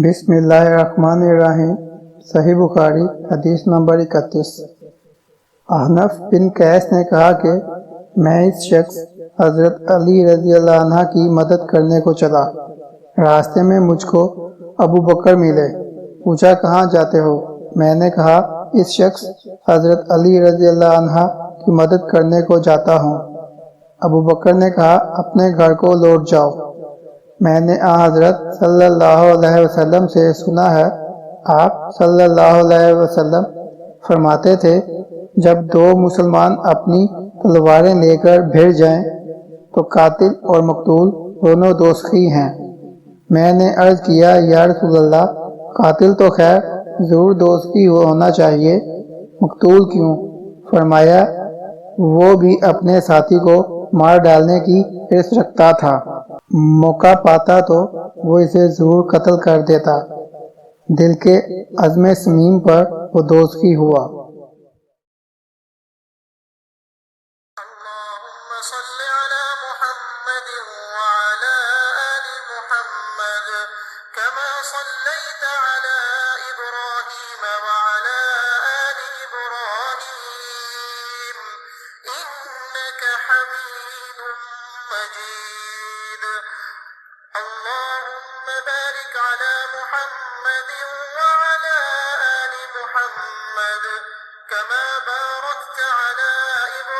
بسم اللہ الرحمن الرحیم۔ صحیح بخاری حدیث نمبر 31۔ احنف بن قیس نے کہا کہ میں اس شخص حضرت علی رضی اللہ عنہ کی مدد کرنے کو چلا، راستے میں مجھ کو ابو بکر ملے، پوچھا کہاں جاتے ہو؟ میں نے کہا اس شخص حضرت علی رضی اللہ عنہ کی مدد کرنے کو جاتا ہوں۔ ابو بکر نے کہا اپنے گھر کو لوٹ جاؤ، میں نے حضرت صلی اللہ علیہ وسلم سے سنا ہے، آپ صلی اللہ علیہ وسلم فرماتے تھے جب دو مسلمان اپنی تلواریں لے کر بھڑ جائیں تو قاتل اور مقتول دونوں دوزخی ہیں۔ میں نے عرض کیا یا رسول اللہ، قاتل تو خیر ضرور دوزخی ہونا چاہیے، مقتول کیوں؟ فرمایا وہ بھی اپنے ساتھی کو مار ڈالنے کی حرص رکھتا تھا، موقع پاتا تو وہ اسے ضرور قتل کر دیتا، دل کے عزم صمیم پر وہ دوزخی ہوا۔ اللهم صل على محمد وعلى آل محمد كما صليت على إبراهيم وعلى آل إبراهيم إنك حميد مجيد اللهم بارك على محمد وعلى آل محمد كما باركت على إبراهيم